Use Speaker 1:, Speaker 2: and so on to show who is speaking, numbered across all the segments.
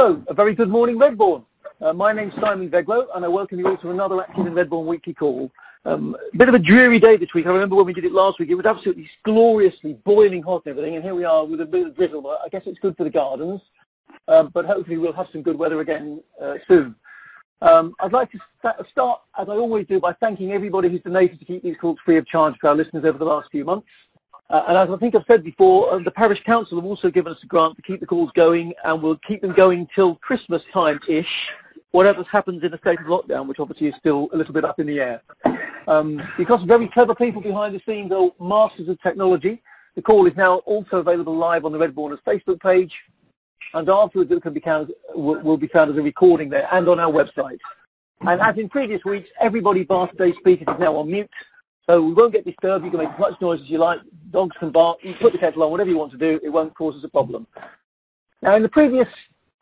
Speaker 1: So, a very good morning, Redbourn. My name's Simon Veglo, and I welcome you all to another Active in Redbourn weekly call. A bit of a dreary day this week. I remember when we did it last week, it was absolutely gloriously boiling hot and everything, and here we are with a bit of drizzle. I guess it's good for the gardens, but hopefully we'll have some good weather again soon. I'd like to start, as I always do, by thanking everybody who's donated to keep these calls free of charge for our listeners over the last few months. And as I think I've said before, the Parish Council have also given us a grant to keep the calls going, and we'll keep them going till Christmas time-ish, whatever happens in the state of lockdown, which obviously is still a little bit up in the air. Because very clever people behind the scenes are masters of technology, the call is now also available live on the Redbourners Facebook page, and afterwards it will be found as a recording there and on our website. And as in previous weeks, everybody bar today's speakers is now on mute, so we won't get disturbed. You can make as much noise as you like. Dogs can bark. You put the kettle on, whatever you want to do. It won't cause us a problem. Now, in the previous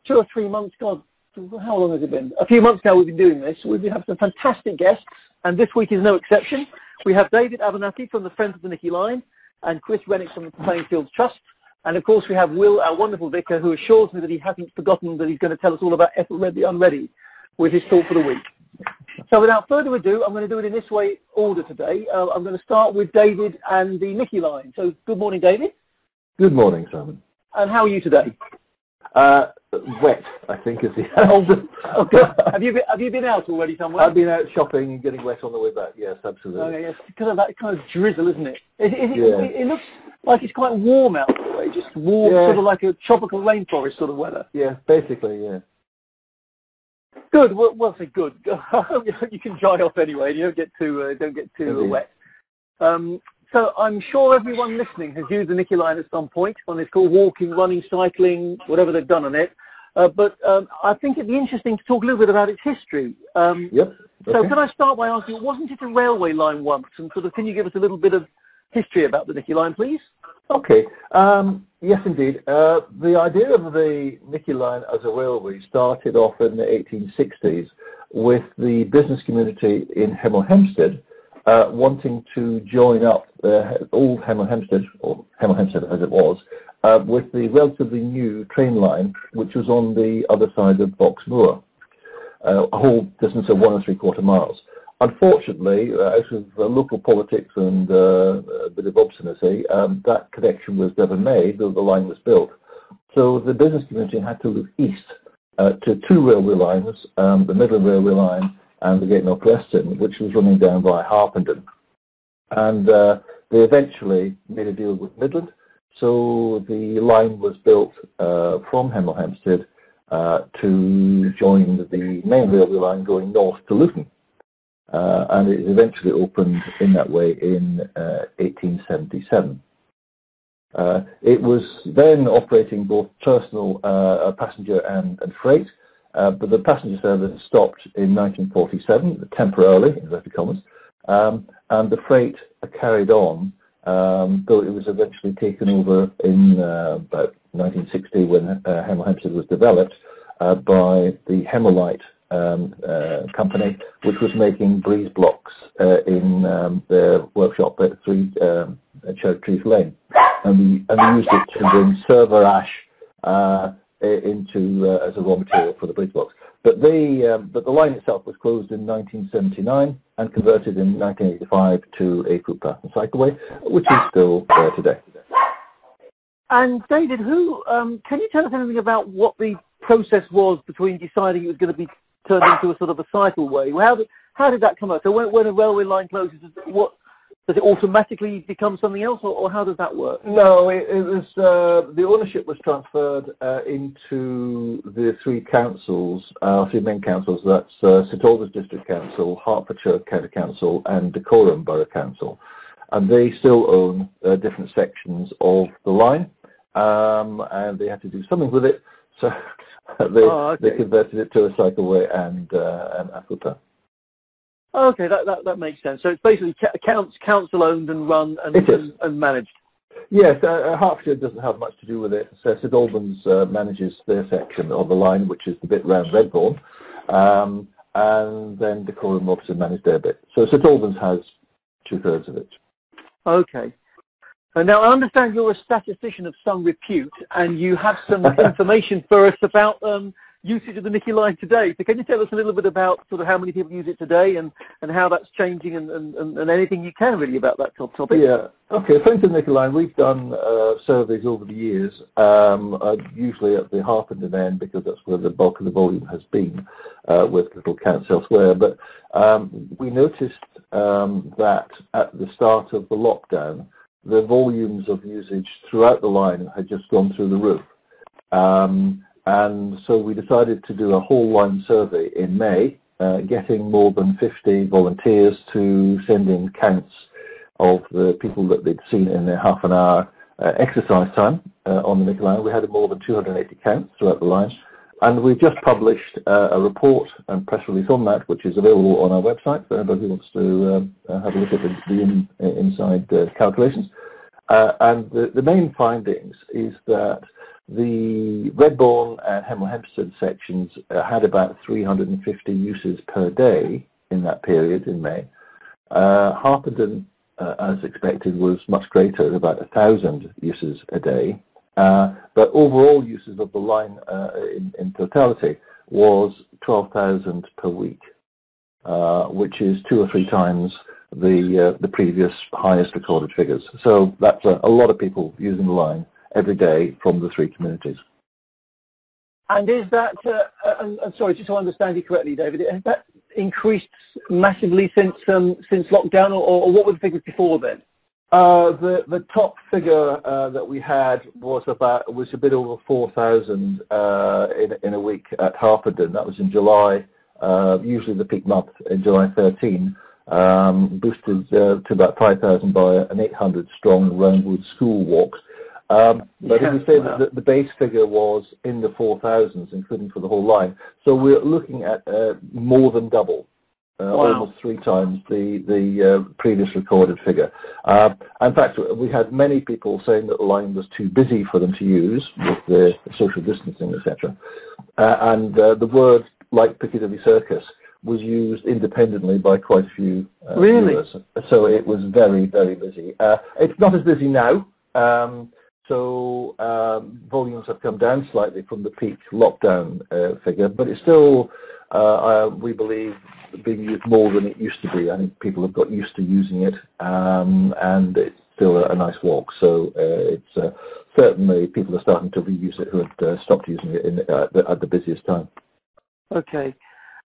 Speaker 1: 2 or 3 months, God, how long has it been? A few months now we've been doing this. We've been having some fantastic guests, and this week is no exception. We have David Abernathy from the Friends of the Nicky Line, and Chris Rennick from the Plainfield Trust. And, of course, we have Will, our wonderful vicar, who assures me that he hasn't forgotten that he's going to tell us all about Ethelred the Unready with his thought for the week. So without further ado, I'm going to do it in this way order today. I'm going to start with David and the Nicky Line. So good morning, David.
Speaker 2: Good morning, Simon.
Speaker 1: And how are you today?
Speaker 2: Wet, I think, is the answer.
Speaker 1: Okay. Have you been out already somewhere?
Speaker 2: I've been out shopping and getting wet on the way back, yes, absolutely.
Speaker 1: Okay, yes, because of that kind of drizzle, isn't it? It looks like it's quite warm out the way, just warm, sort of like a tropical rainforest sort of weather.
Speaker 2: Yeah, basically, yeah.
Speaker 1: Good. Well, say good. You can dry off anyway. You don't get too wet. So I'm sure everyone listening has used the Nicky Line at some point on this call, walking, running, cycling, whatever they've done on it. But I think it'd be interesting to talk a little bit about its history.
Speaker 2: Yep. Okay.
Speaker 1: So can I start by asking, wasn't it a railway line once? And sort of, can you give us a little bit of history about the Nicky Line, please?
Speaker 2: Okay. Yes, indeed. The idea of the Nicky Line as a railway started off in the 1860s with the business community in Hemel Hempstead wanting to join up old Hemel Hempstead, or Hemel Hempstead as it was, with the relatively new train line, which was on the other side of Boxmoor, a whole distance of 1 3/4 miles. Unfortunately, out of local politics and a bit of obstinacy, that connection was never made, though the line was built. So the business community had to look east to 2 railway lines, the Midland Railway Line and the Great North Western, which was running down by Harpenden. And they eventually made a deal with Midland, so the line was built from Hemel Hempstead to join the main railway line going north to Luton. And it eventually opened in that way in 1877. It was then operating both personal passenger and freight, but the passenger service stopped in 1947, temporarily, in inverted commas, and the freight carried on, though it was eventually taken over in about 1960 when Hemel Hempstead was developed by the Hemelite company, which was making breeze blocks in their workshop at 3 Church Lane, and we used it to bring server ash into as a raw material for the breeze blocks. But the line itself was closed in 1979 and converted in 1985 to a footpath and cycleway, which is still there today.
Speaker 1: And David, can you tell us anything about what the process was between deciding it was going to be turned into a sort of a cycleway? How did that come out? So when a railway line closes, does it automatically become something else, or how does that work?
Speaker 2: No, it was the ownership was transferred into the 3 councils, 3 main councils. That's St Albans District Council, Hertfordshire County Council, and Dacorum Borough Council, and they still own different sections of the line, and they had to do something with it, so they converted it to a cycleway and a footpath.
Speaker 1: Okay, that makes sense. So it's basically council owned and run and managed.
Speaker 2: Yes, Hertfordshire doesn't have much to do with it. So St Albans manages their section of the line, which is the bit round Redbourn, and then Dacorum obviously manage their bit. So St Albans has 2/3 of it.
Speaker 1: Okay. Now, I understand you're a statistician of some repute, and you have some information for us about usage of the Nicky line today. So can you tell us a little bit about sort of how many people use it today and how that's changing and anything you can really about that topic?
Speaker 2: Yeah. Okay. Friends of the Nicky line, we've done surveys over the years, usually at the Harpenden end because that's where the bulk of the volume has been, with little counts elsewhere. But we noticed that at the start of the lockdown, the volumes of usage throughout the line had just gone through the roof. And so we decided to do a whole line survey in May, getting more than 50 volunteers to send in counts of the people that they'd seen in their half an hour exercise time on the Nicky line. We had more than 280 counts throughout the line. And we've just published a report and press release on that, which is available on our website for anybody who wants to have a look at the inside calculations. And the main findings is that the Redbourn and Hemel Hempstead sections had about 350 uses per day in that period in May. Harpenden, as expected, was much greater, at about 1,000 uses a day. But overall uses of the line in totality was 12,000 per week, which is 2 or 3 times the previous highest recorded figures. So that's a lot of people using the line every day from the 3 communities.
Speaker 1: And is that, I'm sorry, just to understand you correctly, David, has that increased massively since lockdown, or what were the figures before then?
Speaker 2: The top figure that we had was a bit over 4,000 in a week at Harpenden. That was in July, usually the peak month in July 13, boosted to about 5,000 by an 800 strong Roundwood school walk. But if we say that the base figure was in the 4,000s, including for the whole line, so we're looking at more than double. Almost 3 times the previous recorded figure. In fact, we had many people saying that the line was too busy for them to use with the social distancing, etc. And the word, like Piccadilly Circus, was used independently by quite a few viewers. So it was very, very busy. It's not as busy now. So volumes have come down slightly from the peak lockdown figure, but it's still, we believe, being used more than it used to be. I think people have got used to using it, and it's still a nice walk. So it's certainly people are starting to reuse it who had stopped using it at the busiest time.
Speaker 1: Okay.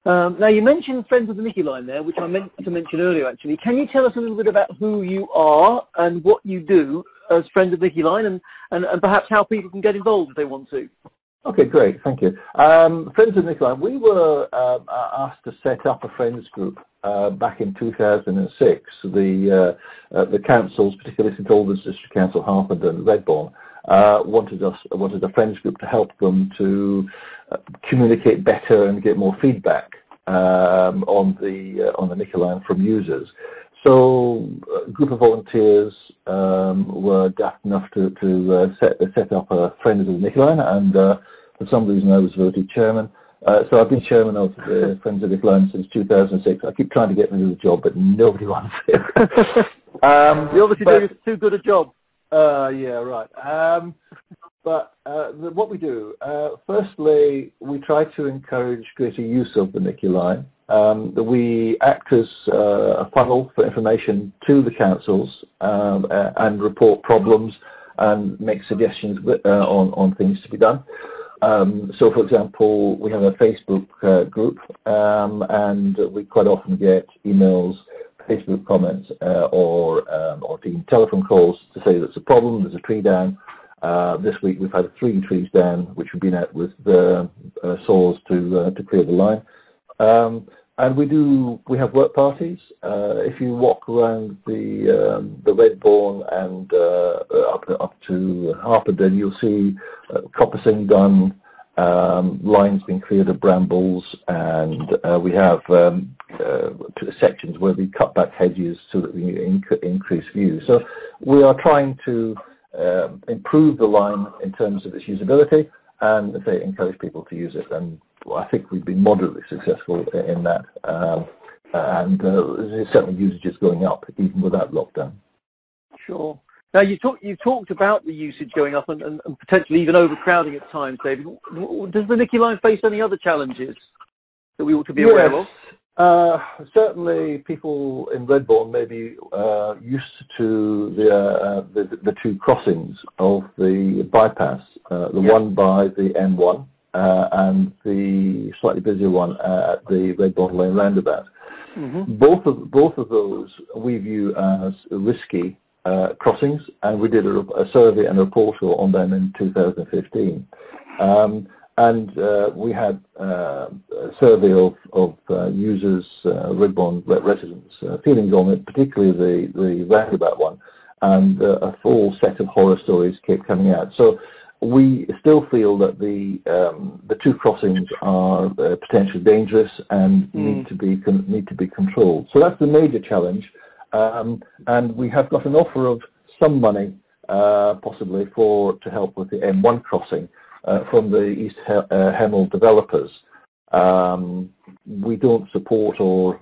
Speaker 1: Now you mentioned Friends of the Nicky line there, which I meant to mention earlier actually. Can you tell us a little bit about who you are and what you do as Friends of the Nicky line, and perhaps how people can get involved if they want to?
Speaker 2: Okay, great, thank you. Friends of the Nicky line, we were asked to set up a friends group back in 2006. The councils, particularly St Albans District Council, Harpenden, Redbourn, wanted a friends group to help them to communicate better and get more feedback on the Nicky line from users. So a group of volunteers were daft enough to set up a Friends of the Nicky line, and for some reason I was voted chairman. So I've been chairman of the Friends of the Nicky line since 2006. I keep trying to get me to the job, but nobody wants it.
Speaker 1: You're obviously doing too good a job.
Speaker 2: Yeah, right. But what we do, firstly, we try to encourage greater use of the Nicky line. We act as a funnel for information to the councils and report problems and make suggestions on things to be done. So, for example, we have a Facebook group, and we quite often get emails, Facebook comments, or telephone calls to say there's a problem, there's a tree down. This week we've had 3 trees down, which we've been out with saws to clear the line. And we have work parties. If you walk around the Redbourn and up to Harpenden, you'll see coppicing done, lines being cleared of brambles, and we have sections where we cut back hedges so that we increase view. So we are trying to improve the line in terms of its usability and encourage people to use it. And I think we've been moderately successful in that, and certainly usage is going up even without lockdown.
Speaker 1: Sure. Now, you talked about the usage going up and potentially even overcrowding at times, David. Does the Nicky Line face any other challenges that we ought to be aware of?
Speaker 2: Certainly people in Redbourn may be used to the two crossings of the bypass, one by the M1 and the slightly busier one at the Redbourn Lane roundabout. Mm-hmm. Both of those we view as risky crossings, and we did a survey and a report on them in 2015. And we had a survey of users, Redbourn residents' feelings on it, particularly the roundabout one, and a full set of horror stories kept coming out. So we still feel that the two crossings are potentially dangerous and need to be controlled. So that's the major challenge, and we have got an offer of some money possibly to help with the M1 crossing. From the East Hemel developers. We don't support or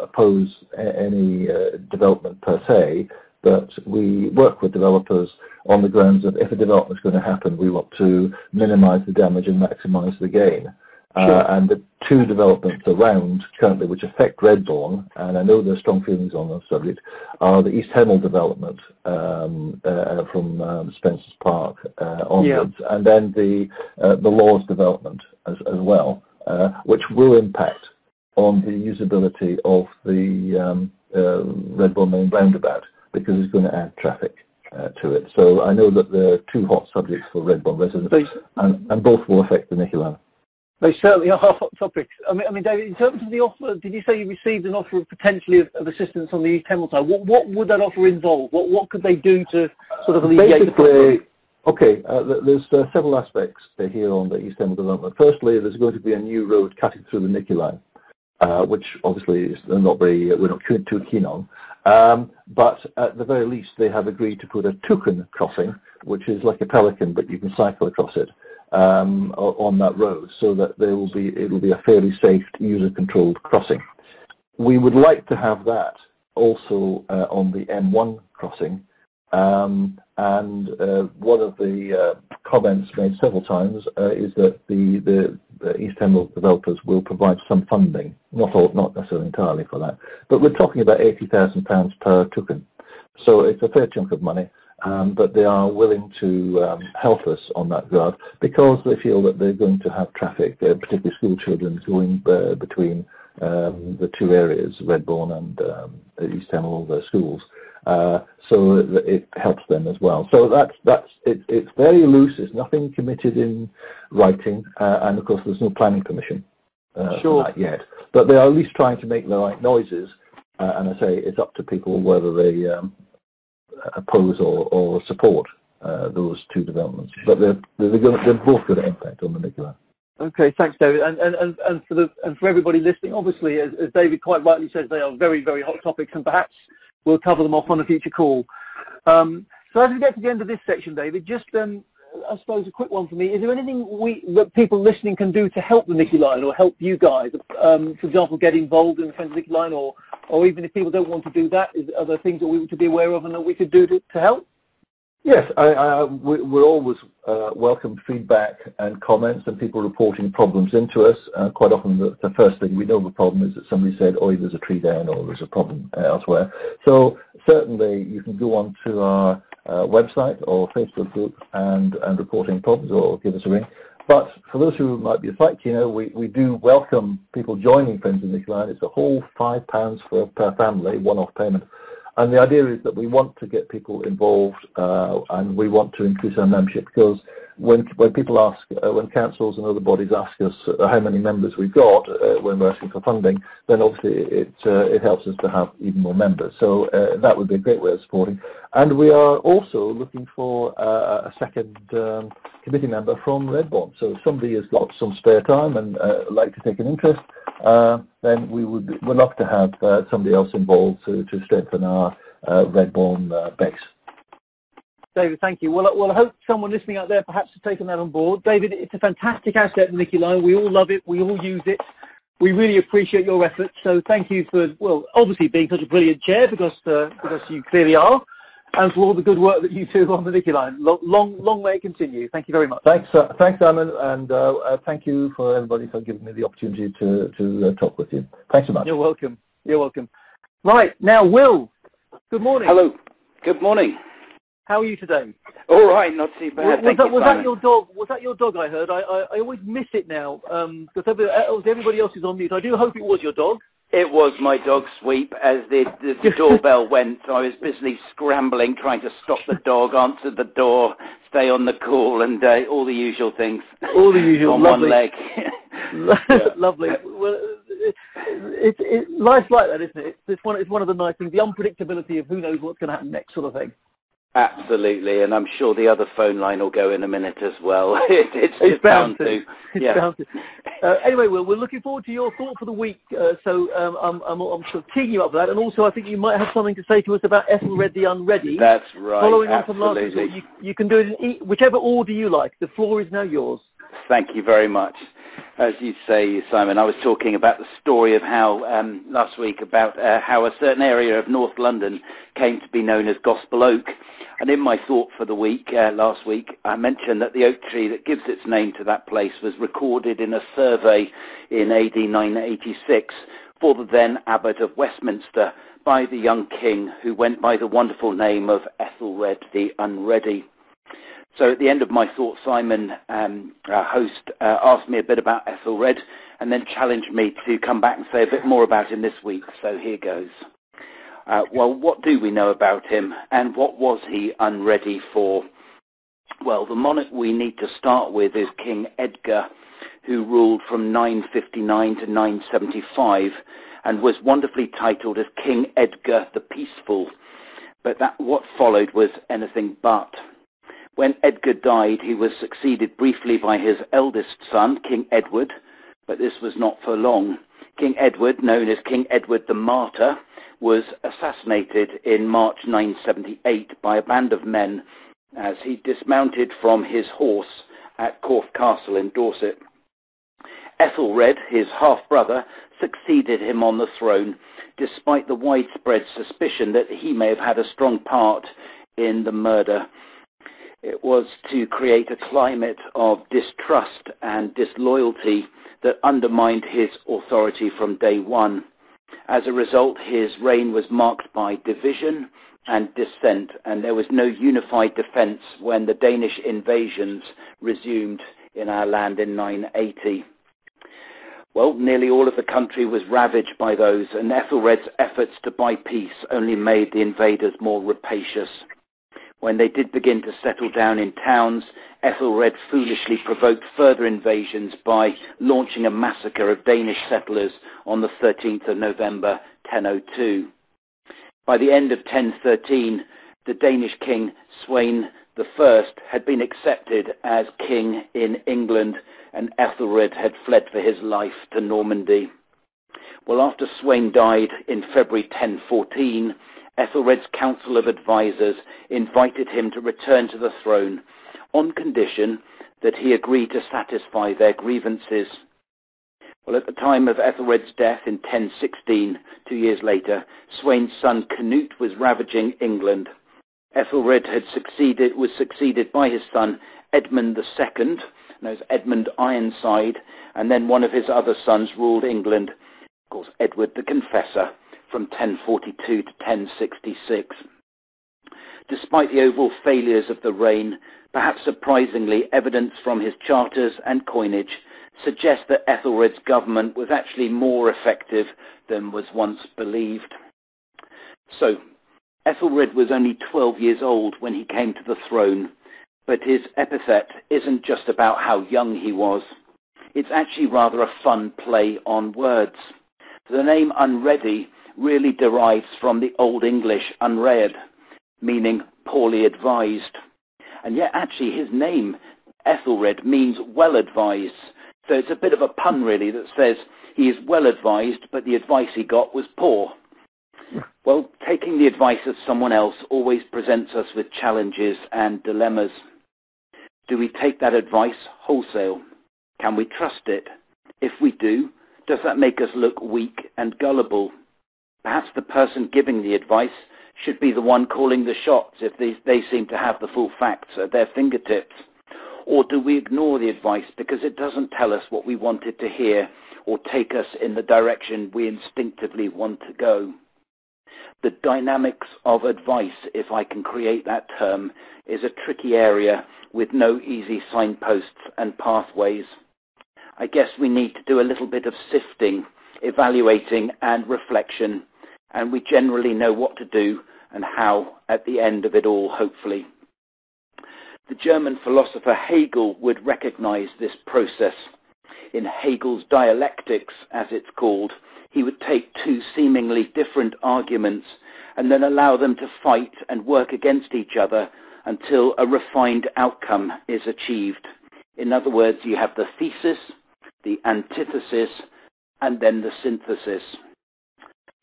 Speaker 2: oppose any development per se, but we work with developers on the grounds that if a development is going to happen, we want to minimise the damage and maximise the gain. Sure. And the two developments around currently which affect Redbourn, and I know there's strong feelings on the subject, are the East Hemel development from Spencer's Park onwards, and then the Laws development as well, which will impact on the usability of the Redbourn Main roundabout because it's going to add traffic to it. So I know that there are two hot subjects for Redbourn residents, and both will affect the Nicky Line.
Speaker 1: They certainly are hot topics. I mean, David, in terms of the offer, did you say you received an offer of potentially of assistance on the East Hemel side? What would that offer involve? What could they do to sort of alleviate the problem?
Speaker 2: Okay, there's several aspects here on the East Hemel development. Firstly, there's going to be a new road cutting through the Nicky Line, which obviously is we're not too keen on. But at the very least, they have agreed to put a toucan crossing, which is like a pelican, but you can cycle across it. On that road, so that it'll be a fairly safe, user-controlled crossing. We would like to have that also on the M1 crossing, and one of the comments made several times is that the East Hemel developers will provide some funding, not necessarily entirely for that, but we're talking about £80,000 per toucan, so it's a fair chunk of money. But they are willing to help us on that regard because they feel that they're going to have traffic, particularly school children, going between the two areas, Redbourn and East Hemel, the schools. So it helps them as well. So it's very loose. There's nothing committed in writing, and of course there's no planning permission for that yet. But they are at least trying to make the right noises, and I say it's up to people whether they oppose or support those two developments, but they're both going to impact on the Nicky Line.
Speaker 1: Okay, thanks, David. And for everybody listening, obviously, as David quite rightly says, they are very, very hot topics, and perhaps we'll cover them off on a future call. So as we get to the end of this section, David, just I suppose a quick one for me. Is there anything that people listening can do to help the Nicky Line or help you guys? For example, get involved in the Friends of the Nicky Line, or even if people don't want to do that, are there things that we should be aware of and that we could do to help?
Speaker 2: Yes, we're always welcome feedback and comments and people reporting problems into us. Quite often the first thing we know the problem is that somebody said, oh, there's a tree down or there's a problem elsewhere. So certainly you can go on to our website or Facebook group and reporting problems or give us a ring. But for those who might be slightly keener, we do welcome people joining Friends of the Nicky Line. It's a whole £5 per family, one-off payment. And the idea is that we want to get people involved and we want to increase our membership because when people ask, when councils and other bodies ask us how many members we've got when we're asking for funding, then obviously it helps us to have even more members. So that would be a great way of supporting. And we are also looking for a second committee member from Redbourn. So if somebody has got some spare time and like to take an interest, then we'd love to have somebody else involved to strengthen our Redbourn base.
Speaker 1: David, thank you. Well, I hope someone listening out there perhaps has taken that on board. David, it's a fantastic asset, the Nicky Line. We all love it. We all use it. We really appreciate your efforts. So thank you for, well, obviously being such a brilliant chair because you clearly are. and for all the good work that you do on the Nicky line. Long may it continue. Thank you very much.
Speaker 2: Thanks, Simon, and thank you for everybody for giving me the opportunity to talk with you. Thanks so much.
Speaker 1: You're welcome. You're welcome. Right, now, Will, good morning.
Speaker 3: Hello. Good morning.
Speaker 1: How are you today?
Speaker 3: All right, not too bad.
Speaker 1: Was that your dog? Was that your dog? I heard. I always miss it now because everybody else is on mute. I do hope it was your dog.
Speaker 3: It was my dog Sweep. As the doorbell went, I was busily scrambling, trying to stop the dog, answer the door, stay on the call, and all the usual things.
Speaker 1: All the usual.
Speaker 3: On
Speaker 1: Lovely.
Speaker 3: one leg.
Speaker 1: Lovely. Well, life's like that, isn't it? It's one of the nice things, the unpredictability of who knows what's going to happen next, sort of thing.
Speaker 3: Absolutely, and I'm sure the other phone line will go in a minute as well. It's bound to.
Speaker 1: It's bound to. Anyway, Will, we're looking forward to your thought for the week. So I'm sort of teeing you up for that, and also I think you might have something to say to us about Ethelred the Unready.
Speaker 3: That's right.
Speaker 1: Following on
Speaker 3: Absolutely.
Speaker 1: from last week, you can do it in whichever order you like. The floor is now yours.
Speaker 3: Thank you very much. As you say, Simon, I was talking about the story of how last week about how a certain area of North London came to be known as Gospel Oak. And in my thought for the week, last week, I mentioned that the oak tree that gives its name to that place was recorded in a survey in AD 986 for the then Abbot of Westminster by the young king who went by the wonderful name of Ethelred the Unready. So at the end of my thought, Simon, our host, asked me a bit about Ethelred and then challenged me to come back and say a bit more about him this week. So here goes. Well, what do we know about him, and what was he unready for? Well, the monarch we need to start with is King Edgar, who ruled from 959 to 975 and was wonderfully titled as King Edgar the Peaceful. But what followed was anything but. When Edgar died, he was succeeded briefly by his eldest son, King Edward, but this was not for long. King Edward, known as King Edward the Martyr, was assassinated in March 978 by a band of men as he dismounted from his horse at Corfe Castle in Dorset. Ethelred, his half-brother, succeeded him on the throne, despite the widespread suspicion that he may have had a strong part in the murder. It was to create a climate of distrust and disloyalty that undermined his authority from day one. As a result, his reign was marked by division and dissent, and there was no unified defense when the Danish invasions resumed in our land in 980. Well, nearly all of the country was ravaged by those, and Ethelred's efforts to buy peace only made the invaders more rapacious. When they did begin to settle down in towns, Ethelred foolishly provoked further invasions by launching a massacre of Danish settlers on the 13th of November 1002. By the end of 1013, the Danish king Sweyn I had been accepted as king in England, and Ethelred had fled for his life to Normandy. Well, after Sweyn died in February 1014, Ethelred's council of advisers invited him to return to the throne on condition that he agreed to satisfy their grievances. Well, at the time of Ethelred's death in 1016, 2 years later, Sweyn's son Canute was ravaging England. Ethelred was succeeded by his son Edmund II, known as Edmund Ironside, and then one of his other sons ruled England, of course Edward the Confessor, from 1042 to 1066. Despite the overall failures of the reign, perhaps surprisingly, evidence from his charters and coinage suggests that Ethelred's government was actually more effective than was once believed. So, Ethelred was only 12 years old when he came to the throne, but his epithet isn't just about how young he was. It's actually rather a fun play on words. The name Unready really derives from the Old English unread, meaning poorly advised. And yet actually his name, Ethelred, means well advised. So it's a bit of a pun really that says he is well advised, but the advice he got was poor. Well, taking the advice of someone else always presents us with challenges and dilemmas. Do we take that advice wholesale? Can we trust it? If we do, does that make us look weak and gullible? Perhaps the person giving the advice should be the one calling the shots if they seem to have the full facts at their fingertips? Or do we ignore the advice because it doesn't tell us what we wanted to hear or take us in the direction we instinctively want to go? The dynamics of advice, if I can create that term, is a tricky area with no easy signposts and pathways. I guess we need to do a little bit of sifting, evaluating and reflection, and we generally know what to do and how at the end of it all, hopefully. The German philosopher Hegel would recognize this process. In Hegel's dialectics, as it's called, he would take two seemingly different arguments and then allow them to fight and work against each other until a refined outcome is achieved. In other words, you have the thesis, the antithesis, and then the synthesis.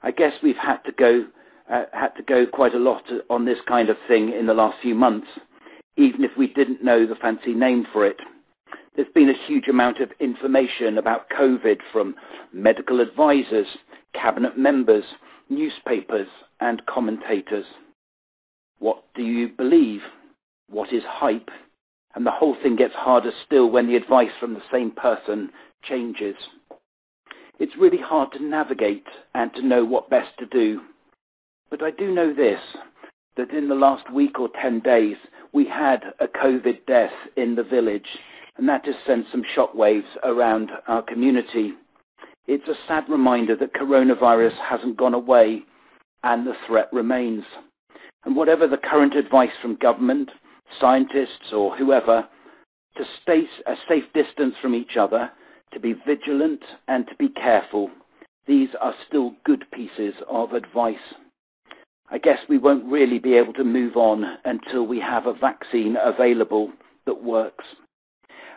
Speaker 3: I guess we've had to go quite a lot on this kind of thing in the last few months, even if we didn't know the fancy name for it. There's been a huge amount of information about COVID from medical advisors, cabinet members, newspapers, and commentators. What do you believe? What is hype? And the whole thing gets harder still when the advice from the same person changes. It's really hard to navigate and to know what best to do. But I do know this, that in the last week or 10 days, we had a COVID death in the village, and that has sent some shockwaves around our community. It's a sad reminder that coronavirus hasn't gone away and the threat remains. And whatever the current advice from government, scientists or whoever, to stay a safe distance from each other, to be vigilant and to be careful, these are still good pieces of advice. I guess we won't really be able to move on until we have a vaccine available that works.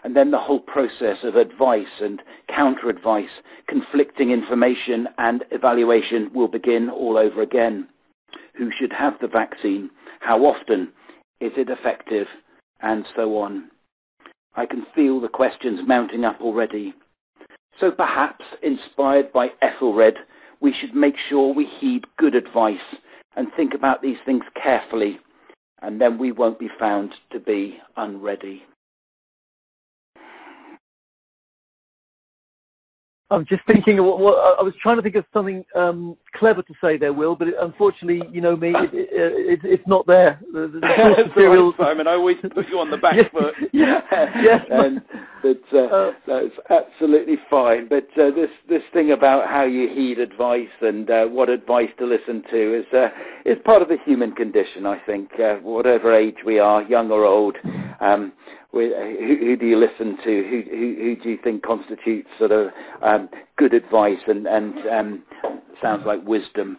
Speaker 3: And then the whole process of advice and counter-advice, conflicting information and evaluation will begin all over again. Who should have the vaccine? How often? Is it effective? And so on. I can feel the questions mounting up already. So perhaps, inspired by Ethelred, we should make sure we heed good advice and think about these things carefully, and then we won't be found to be unready.
Speaker 1: I'm just thinking of what I was trying to think of something clever to say there, Will, but unfortunately, you know me, it's not there. The source material.
Speaker 3: Right, Simon, I always put you on the back foot.
Speaker 1: Yes.
Speaker 3: And that's absolutely fine. But this thing about how you heed advice and what advice to listen to is part of the human condition, I think. Whatever age we are, young or old, who do you listen to? Who do you think constitutes sort of good advice and sounds like wisdom?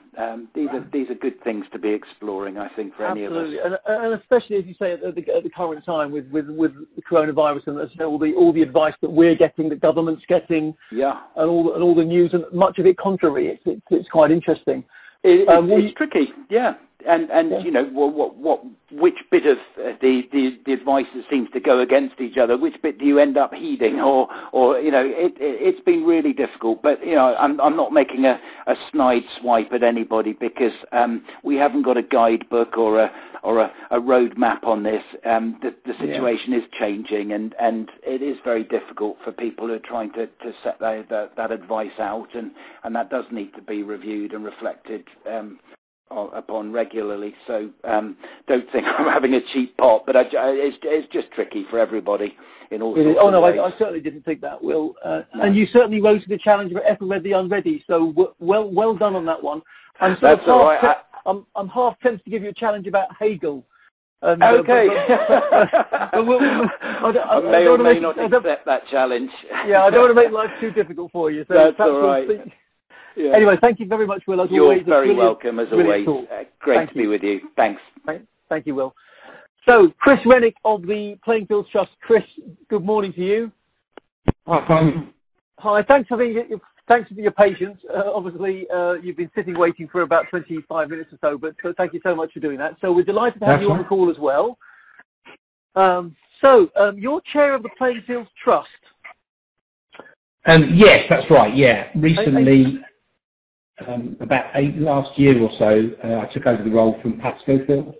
Speaker 3: These are good things to be exploring, I think, for any of us.
Speaker 1: Absolutely, and especially as you say at the current time with the coronavirus and all the advice that we're getting, the government's getting, and all the news, and much of it contrary. It's quite interesting.
Speaker 3: It's tricky, yeah. And you know which bit of the advice that seems to go against each other, which bit do you end up heeding, or you know it's been really difficult. But you know I'm not making a snide swipe at anybody because we haven't got a guidebook or a roadmap on this. The situation is changing, and it is very difficult for people who are trying to set that advice out, and that does need to be reviewed and reflected upon regularly. So don't think I'm having a cheap pot, but it's just tricky for everybody in all sorts of ways.
Speaker 1: I certainly didn't think that, Will. No. And you certainly rose to the challenge of Ethelred the Unready, so well done on that one.
Speaker 3: That's all right.
Speaker 1: I'm half tempted to give you a challenge about Hegel.
Speaker 3: Okay. I may or may not accept that challenge.
Speaker 1: Yeah, I don't want to make life too difficult for you. So
Speaker 3: that's all right.
Speaker 1: Yeah. Anyway, thank you very much, Will. As
Speaker 3: You're
Speaker 1: always,
Speaker 3: very welcome, as always. Great to be
Speaker 1: you.
Speaker 3: with you. Thanks.
Speaker 1: Thank you, Will. So, Chris Rennick of the Playing Fields Trust. Chris, good morning to you. Hi, thanks for your patience. Obviously, you've been sitting waiting for about 25 minutes or so, but thank you so much for doing that. So we're delighted to have you on the call as well. You're chair of the Playing Fields Trust.
Speaker 4: Yes, that's right. Yeah, recently. about last year or so, I took over the role from Pat Schofield.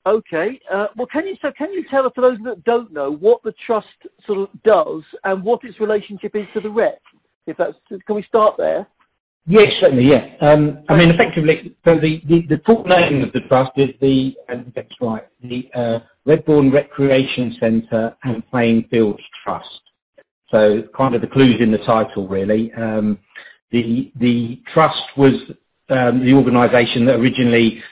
Speaker 1: Okay. Well, can you tell us, for those that don't know, what the trust sort of does and what its relationship is to the Rec? Can we start there?
Speaker 4: Yes, certainly, yeah. I mean, effectively, so the full name of the trust is the Redbourn Recreation Centre and Playing Fields Trust. So kind of the clues in the title, really. The trust was the organisation that originally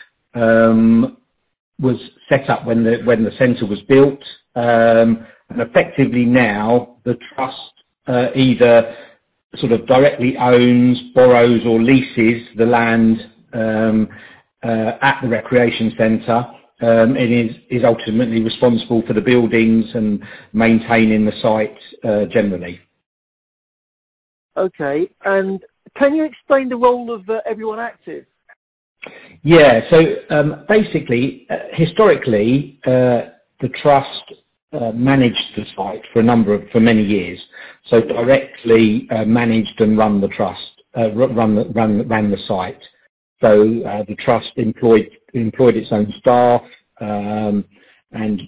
Speaker 4: was set up when the centre was built, and effectively now the trust either sort of directly owns, borrows or leases the land at the recreation centre, and is ultimately responsible for the buildings and maintaining the site generally.
Speaker 1: Okay, and can you explain the role of Everyone Active?
Speaker 4: Yeah, so basically, historically, the trust managed the site for many years. So directly managed and run the trust, ran the site. So the trust employed its own staff and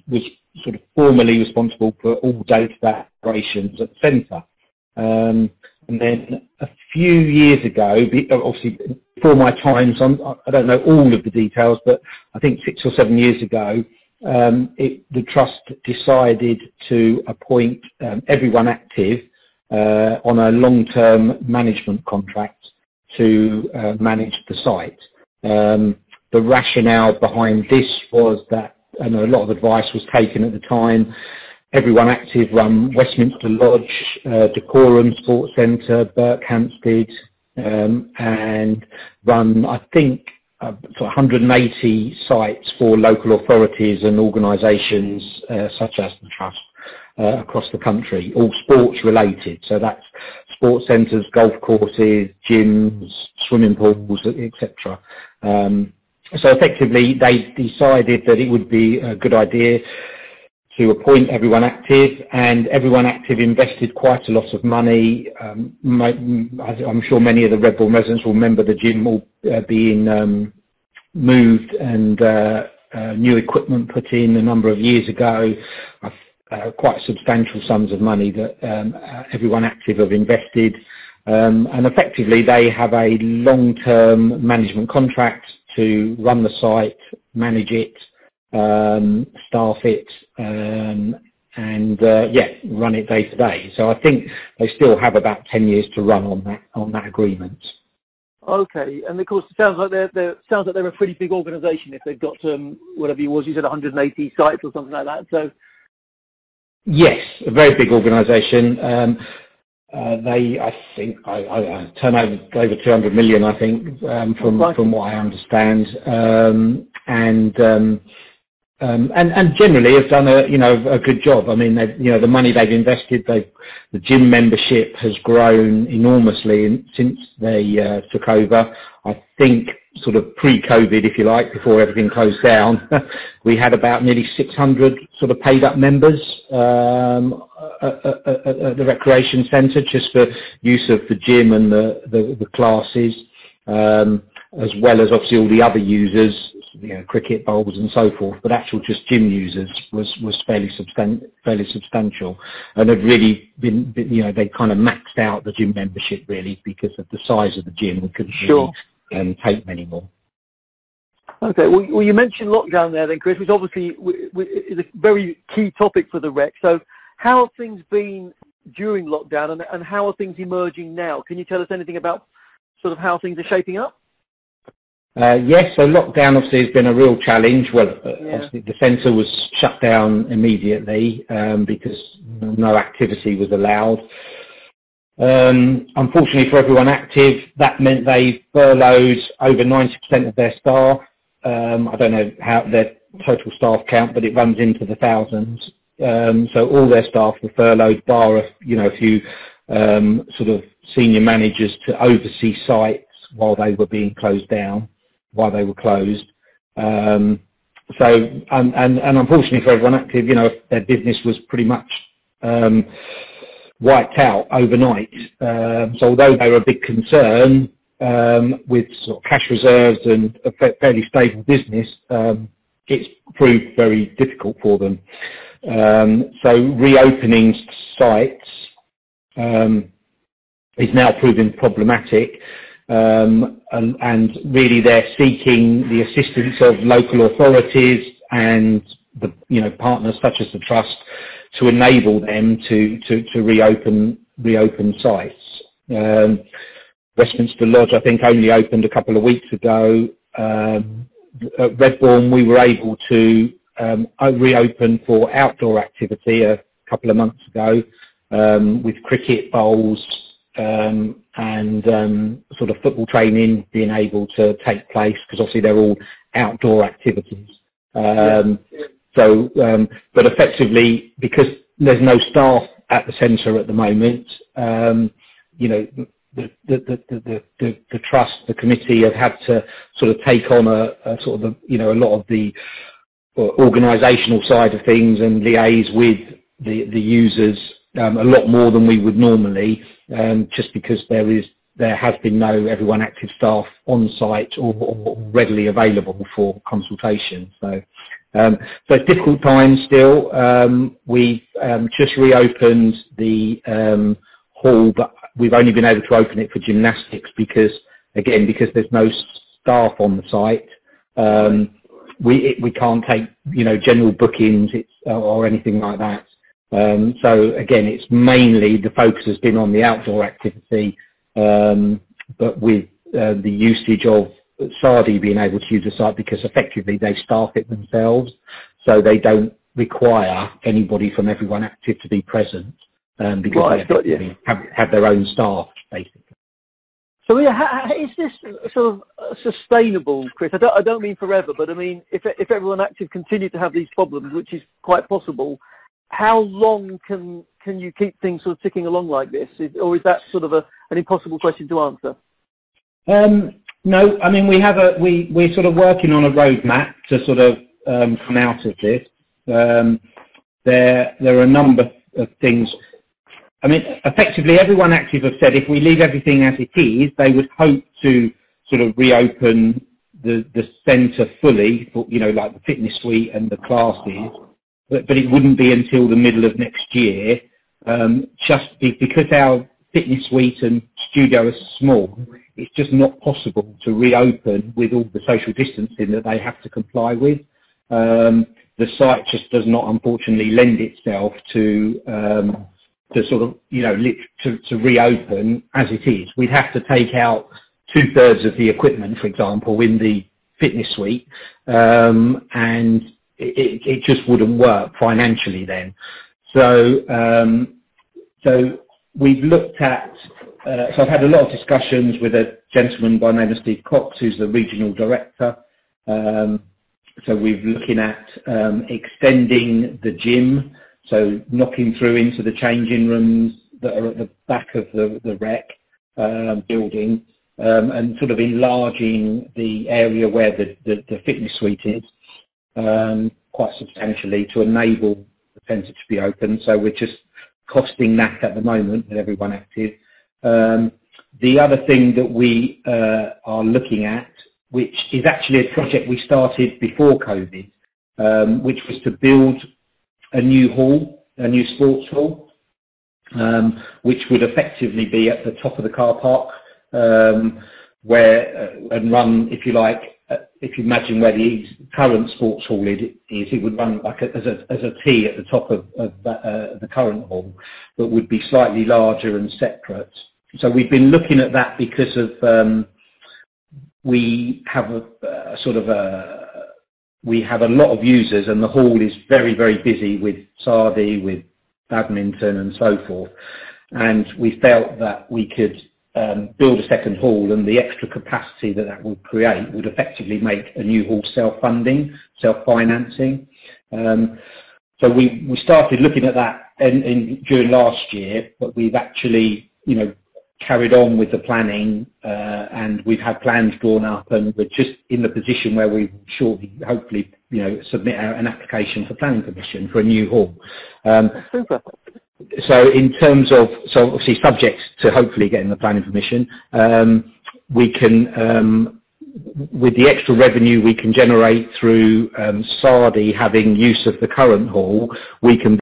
Speaker 4: was sort of formally responsible for all day-to-day operations at the centre. And then a few years ago, obviously before my time, so I don't know all of the details, but I think 6 or 7 years ago, the trust decided to appoint Everyone Active on a long-term management contract to manage the site. The rationale behind this was that, and a lot of advice was taken at the time. Everyone Active run Westminster Lodge, Decorum Sports Centre, Berkhamsted, and run, I think, 180 sites for local authorities and organisations such as the Trust across the country, all sports related. So that's sports centres, golf courses, gyms, swimming pools, etc. So effectively they decided that it would be a good idea to appoint Everyone Active, and Everyone Active invested quite a lot of money. I'm sure many of the Redbourn residents will remember the gym all being moved and new equipment put in a number of years ago. Quite substantial sums of money that Everyone Active have invested, and effectively they have a long-term management contract to run the site, manage it, staff it, and run it day to day. So I think they still have about 10 years to run on that agreement.
Speaker 1: Okay, and of course it sounds like they're a pretty big organisation if they've got whatever you said 180 sites or something like that. So
Speaker 4: yes, a very big organisation. They, I think, I turn over 200 million, I think, from what I understand, and generally have done a good job. I mean, the money they've invested, the gym membership has grown enormously since they took over. I think sort of pre-COVID, if you like, before everything closed down, we had about nearly 600 sort of paid up members at the recreation centre, just for use of the gym and the classes, as well as obviously all the other users, cricket bowls and so forth, but actual just gym users was fairly substantial, and had really been they kind of maxed out the gym membership really because of the size of the gym. We couldn't really take many more.
Speaker 1: Okay, well you mentioned lockdown there then, Chris, which obviously is a very key topic for the Rec. So how have things been during lockdown, and how are things emerging now? Can you tell us anything about sort of how things are shaping up?
Speaker 4: Yes, so lockdown obviously has been a real challenge. Well, obviously the centre was shut down immediately because no activity was allowed. Unfortunately for Everyone Active, that meant they furloughed over 90% of their staff. I don't know how their total staff count, but it runs into the thousands. So all their staff were furloughed, bar a few sort of senior managers to oversee sites while they were being closed down, while they were closed. So and unfortunately for Everyone Active, their business was pretty much wiped out overnight. So although they were a big concern, with sort of cash reserves and a fairly stable business, it's proved very difficult for them. So reopening sites is now proving problematic, and really they're seeking the assistance of local authorities and the partners such as the trust to enable them to reopen sites. Westminster Lodge, I think, only opened a couple of weeks ago. At Redbourn, we were able to reopen for outdoor activity a couple of months ago, with cricket bowls and sort of football training being able to take place, because obviously they're all outdoor activities. But effectively, because there's no staff at the centre at the moment, the trust, the committee have had to sort of take on a sort of a lot of the organisational side of things and liaise with the users a lot more than we would normally, just because there has been no Everyone Active staff on site or readily available for consultation. So it's difficult times still. We've just reopened the hall, but we've only been able to open it for gymnastics because there's no staff on the site. We can't take general bookings or anything like that. So again, it's mainly the focus has been on the outdoor activity, but with the usage of Sardi being able to use the site, because effectively they staff it themselves, so they don't require anybody from Everyone Active to be present, because they have their own staff basically.
Speaker 1: So yeah, is this sort of sustainable, Chris? I don't mean forever, but I mean if Everyone Active continue to have these problems, which is quite possible, how long can you keep things sort of ticking along like this, or is that sort of an impossible question to answer?
Speaker 4: No, I mean we're sort of working on a roadmap to sort of come out of this. There are a number of things. I mean, effectively, Everyone Active have said if we leave everything as it is, they would hope to sort of reopen the centre fully, for, like the fitness suite and the classes, but it wouldn't be until the middle of next year, just because our fitness suite and studio are small. It's just not possible to reopen with all the social distancing that they have to comply with. The site just does not, unfortunately, lend itself to sort of, to reopen as it is. We'd have to take out 2/3 of the equipment, for example, in the fitness suite, and it just wouldn't work financially then. So we've looked at, so I've had a lot of discussions with a gentleman by the name of Steve Cox, who's the regional director. So we're looking at extending the gym, so knocking through into the changing rooms that are at the back of the rec building, and sort of enlarging the area where the fitness suite is quite substantially to enable the centre to be open. So we're just costing that at the moment with Everyone Active. The other thing that we are looking at, which is actually a project we started before COVID, which was to build a new hall, a new sports hall, which would effectively be at the top of the car park, and run, if you like, if you imagine where the current sports hall is, it would run like as a T at the top of the current hall, but would be slightly larger and separate. So we've been looking at that because of we have we have a lot of users, and the hall is very, very busy with Sardi, with badminton and so forth, and we felt that we could build a second hall, and the extra capacity that would create would effectively make a new hall self-funding, self-financing. So we started looking at that during last year, but we've actually carried on with the planning, and we've had plans drawn up, and we're just in the position where we will shortly, hopefully, submit an application for planning permission for a new hall.
Speaker 1: Super.
Speaker 4: So in terms of, so obviously subject to hopefully getting the planning permission, we can, with the extra revenue we can generate through Sardi having use of the current hall, we can